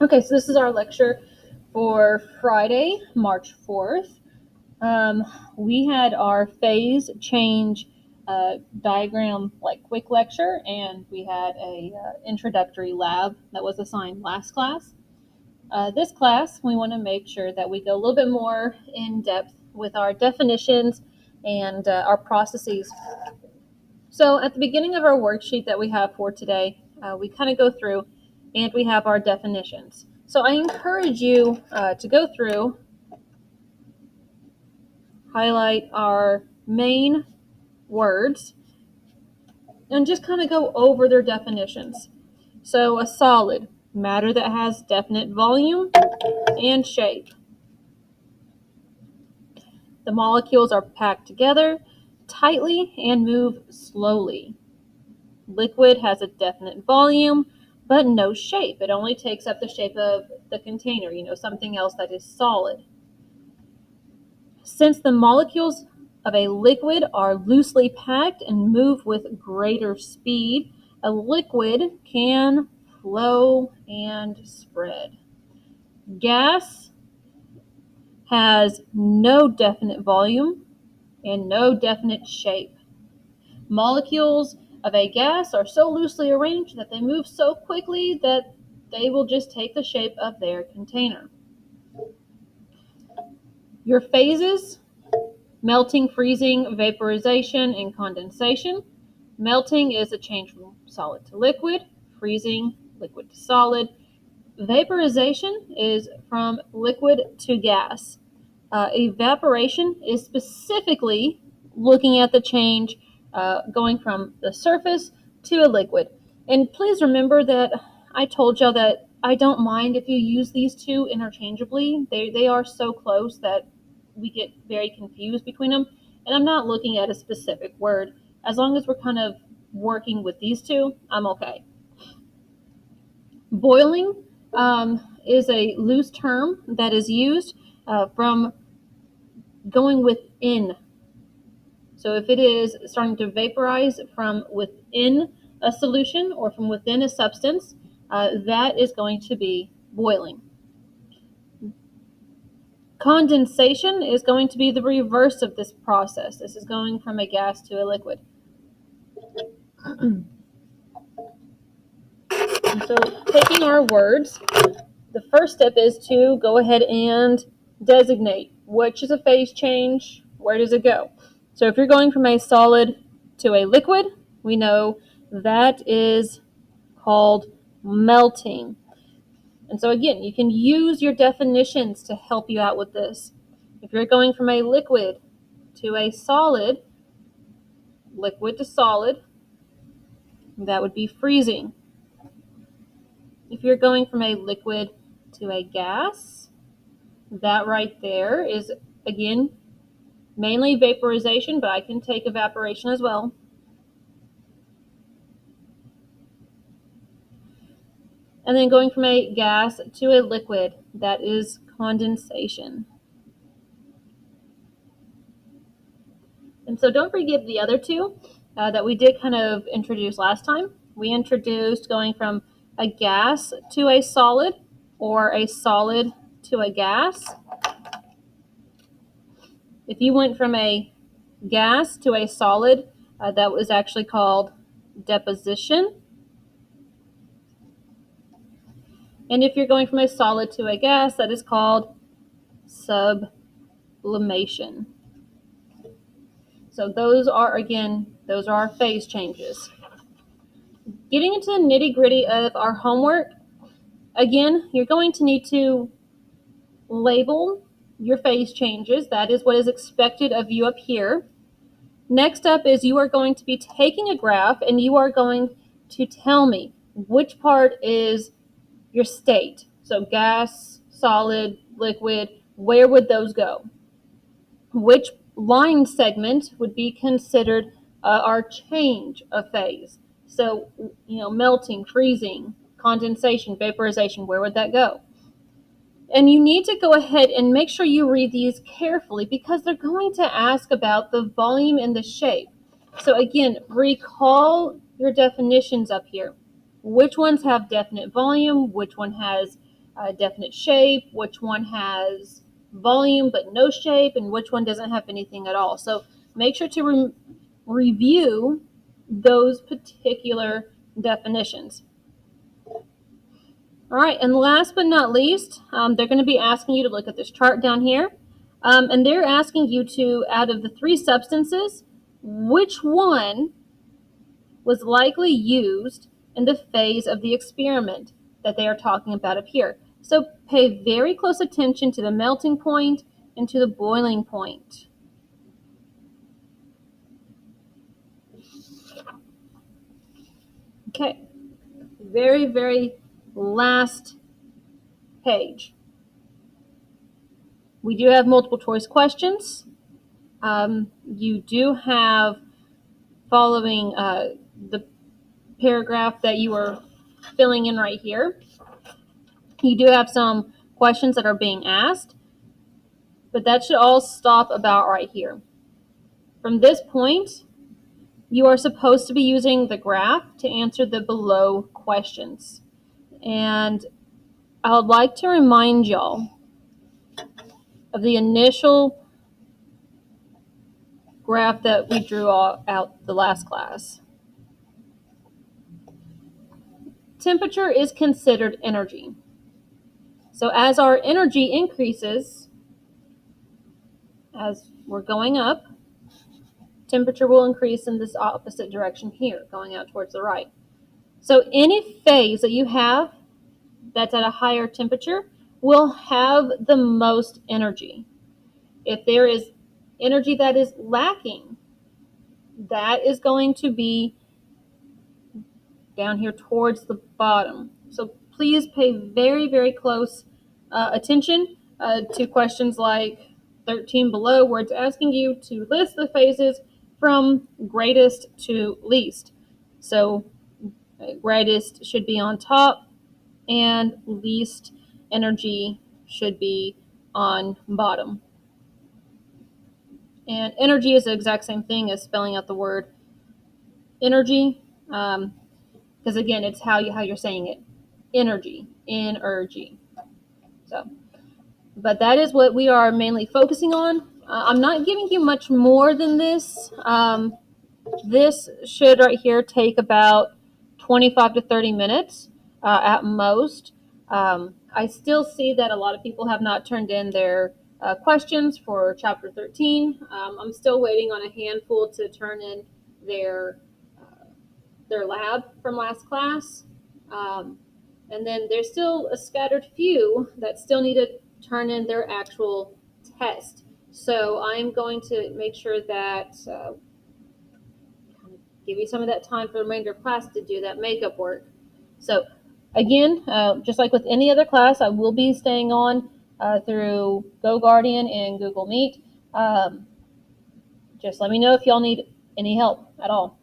Okay, so this is our lecture for Friday, March 4th. We had our phase change diagram quick lecture, and we had a introductory lab that was assigned last class. This class, we want to make sure that we go a little bit more in depth with our definitions and our processes. So at the beginning of our worksheet that we have for today, we kind of go through and we have our definitions. So I encourage you to go through, highlight our main words, and just kind of go over their definitions. So a solid, matter that has definite volume and shape. The molecules are packed together tightly and move slowly. Liquid has a definite volume, but no shape. It only takes up the shape of the container, something else that is solid. Since the molecules of a liquid are loosely packed and move with greater speed, a liquid can flow and spread. Gas has no definite volume and no definite shape. Molecules of a gas are so loosely arranged that they move so quickly that they will just take the shape of their container. Your phases: melting, freezing, vaporization, and condensation. Melting is a change from solid to liquid. Freezing, liquid to solid. Vaporization is from liquid to gas. Evaporation is specifically looking at the change going from the surface to a liquid. And please remember that I told y'all that I don't mind if you use these two interchangeably. They are so close that we get very confused between them. And I'm not looking at a specific word. As long as we're kind of working with these two, I'm okay. Boiling is a loose term that is used from going within. So if it is starting to vaporize from within a solution or from within a substance, that is going to be boiling. Condensation is going to be the reverse of this process. This is going from a gas to a liquid. So taking our words, the first step is to go ahead and designate which is a phase change, where does it go. So if you're going from a solid to a liquid, we know that is called melting. And so again, you can use your definitions to help you out with this. If you're going from a liquid to a solid, liquid to solid, that would be freezing. If you're going from a liquid to a gas, that right there is, again, mainly vaporization, but I can take evaporation as well. And then going from a gas to a liquid, that is condensation. And so don't forget the other two that we did kind of introduce last time. We introduced going from a gas to a solid or a solid to a gas. If you went from a gas to a solid, that was actually called deposition. And if you're going from a solid to a gas, that is called sublimation. So those are our phase changes. Getting into the nitty-gritty of our homework, again, you're going to need to label your phase changes. That is what is expected of you up here. Next up is you are going to be taking a graph and you are going to tell me which part is your state. So gas, solid, liquid, where would those go? Which line segment would be considered our change of phase? So, melting, freezing, condensation, vaporization, where would that go? And you need to go ahead and make sure you read these carefully because they're going to ask about the volume and the shape. So again, recall your definitions up here. Which ones have definite volume? Which one has definite shape, which one has volume but no shape, and which one doesn't have anything at all. So make sure to review those particular definitions. All right, and last but not least, they're going to be asking you to look at this chart down here. And they're asking you to, out of the three substances, which one was likely used in the phase of the experiment that they are talking about up here. So pay very close attention to the melting point and to the boiling point. Okay, very, very last page. We do have multiple choice questions. You do have, following the paragraph that you are filling in right here, you do have some questions that are being asked, but that should all stop about right here. From this point, you are supposed to be using the graph to answer the below questions. And I would like to remind y'all of the initial graph that we drew out the last class. Temperature is considered energy. So as our energy increases, as we're going up, temperature will increase in this opposite direction here, going out towards the right. So any phase that you have that's at a higher temperature will have the most energy. If there is energy that is lacking, that is going to be down here towards the bottom. So please pay very, very close attention to questions like 13 below, where it's asking you to list the phases from greatest to least. So greatest should be on top, and least energy should be on bottom. And energy is the exact same thing as spelling out the word energy, because again, it's how you're saying it. Energy. So, but that is what we are mainly focusing on. I'm not giving you much more than this. This should right here take about 25 to 30 minutes at most. I still see that a lot of people have not turned in their questions for chapter 13. I'm still waiting on a handful to turn in their lab from last class. And then there's still a scattered few that still need to turn in their actual test. So I'm going to make sure that give you some of that time for the remainder of class to do that makeup work. So again, just like with any other class, I will be staying on through GoGuardian and Google Meet. Just let me know if y'all need any help at all.